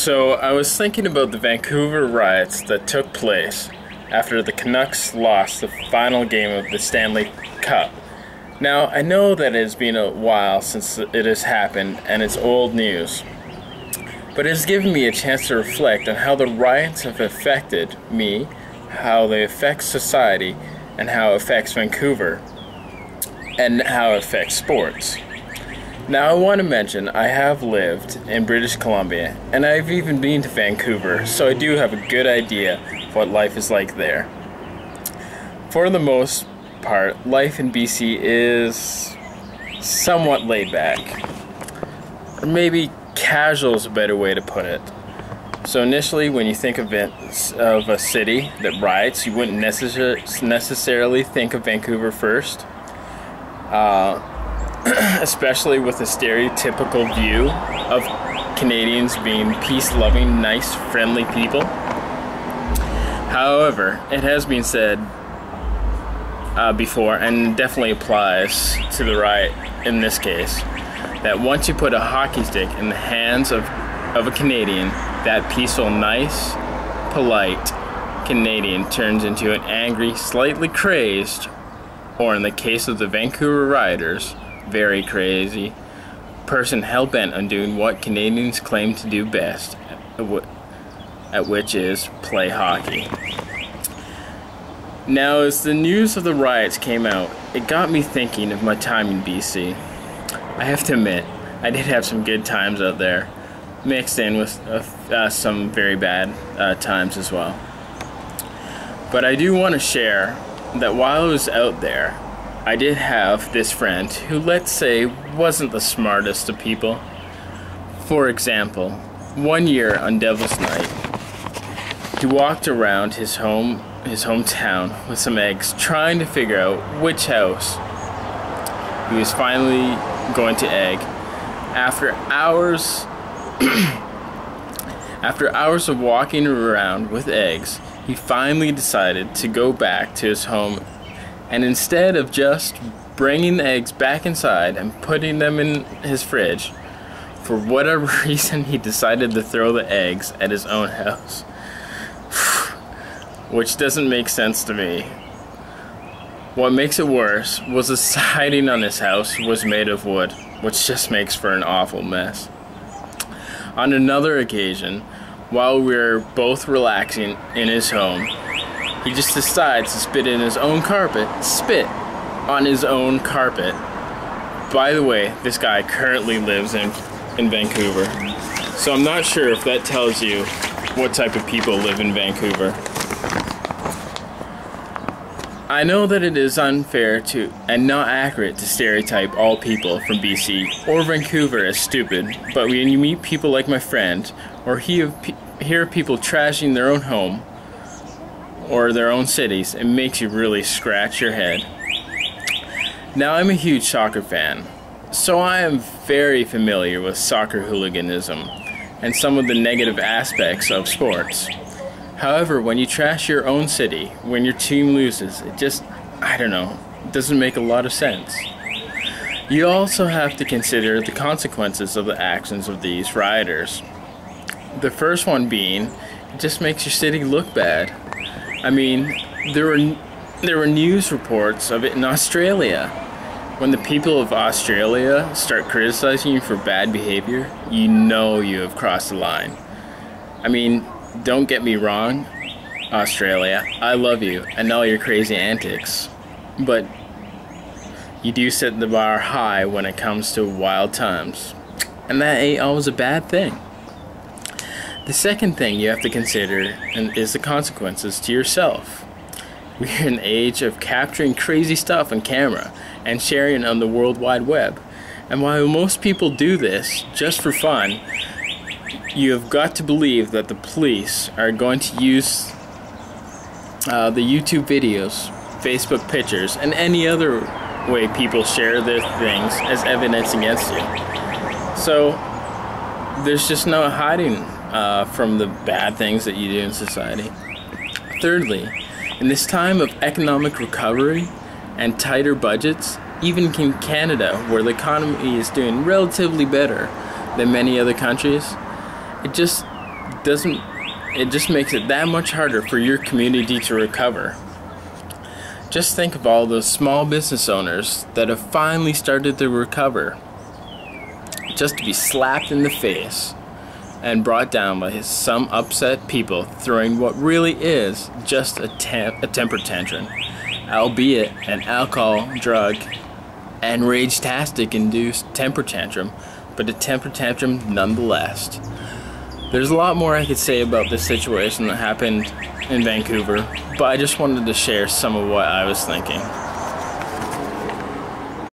So I was thinking about the Vancouver Riots that took place after the Canucks lost the final game of the Stanley Cup. Now, I know that it has been a while since it has happened and it's old news, but it has given me a chance to reflect on how the riots have affected me, how they affect society, and how it affects Vancouver, and how it affects sports. Now I want to mention I have lived in British Columbia, and I've even been to Vancouver, so I do have a good idea of what life is like there. For the most part, life in BC is somewhat laid back. Or maybe casual is a better way to put it. So initially, when you think of a city that riots, you wouldn't necessarily think of Vancouver first. Especially with the stereotypical view of Canadians being peace-loving, nice, friendly people. However, it has been said before, and definitely applies to the riot in this case, that once you put a hockey stick in the hands of a Canadian, that peaceful, nice, polite Canadian turns into an angry, slightly crazed, or in the case of the Vancouver rioters, very crazy person hell-bent on doing what Canadians claim to do best, at which is play hockey. Now, as the news of the riots came out, it got me thinking of my time in BC. I have to admit, I did have some good times out there, mixed in with some very bad times as well. But I do want to share that while I was out there, I did have this friend who, let's say, wasn't the smartest of people. For example, one year on Devil's Night, he walked around his hometown with some eggs, trying to figure out which house he was finally going to egg. After hours of walking around with eggs, he finally decided to go back to his home, and instead of just bringing the eggs back inside and putting them in his fridge, for whatever reason he decided to throw the eggs at his own house. Which doesn't make sense to me. What makes it worse was the siding on his house was made of wood, which just makes for an awful mess. On another occasion, while we were both relaxing in his home, he just decides to spit on his own carpet. By the way, this guy currently lives in Vancouver, so I'm not sure if that tells you what type of people live in Vancouver. I know that it is unfair to and not accurate to stereotype all people from BC or Vancouver as stupid, but when you meet people like my friend, or hear people trashing their own home or their own cities, it makes you really scratch your head. Now, I'm a huge soccer fan, so I am very familiar with soccer hooliganism and some of the negative aspects of sports. However, when you trash your own city, when your team loses, it just, I don't know, it doesn't make a lot of sense. You also have to consider the consequences of the actions of these rioters. The first one being, it just makes your city look bad. I mean, there were news reports of it in Australia. When the people of Australia start criticizing you for bad behavior, you know you have crossed the line. I mean, don't get me wrong, Australia, I love you and all your crazy antics, but you do set the bar high when it comes to wild times, and that ain't always a bad thing. The second thing you have to consider is the consequences to yourself. We're in an age of capturing crazy stuff on camera and sharing on the World Wide Web, and while most people do this just for fun, you have got to believe that the police are going to use the YouTube videos, Facebook pictures, and any other way people share their things as evidence against you. So there's just no hiding from the bad things that you do in society. Thirdly, in this time of economic recovery and tighter budgets, even in Canada, where the economy is doing relatively better than many other countries, it just doesn't it just makes it that much harder for your community to recover. Just think of all those small business owners that have finally started to recover, just to be slapped in the face and brought down by some upset people throwing what really is just a temper tantrum, albeit an alcohol, drug, and rage-tastic induced temper tantrum, but a temper tantrum nonetheless. There's a lot more I could say about this situation that happened in Vancouver, but I just wanted to share some of what I was thinking.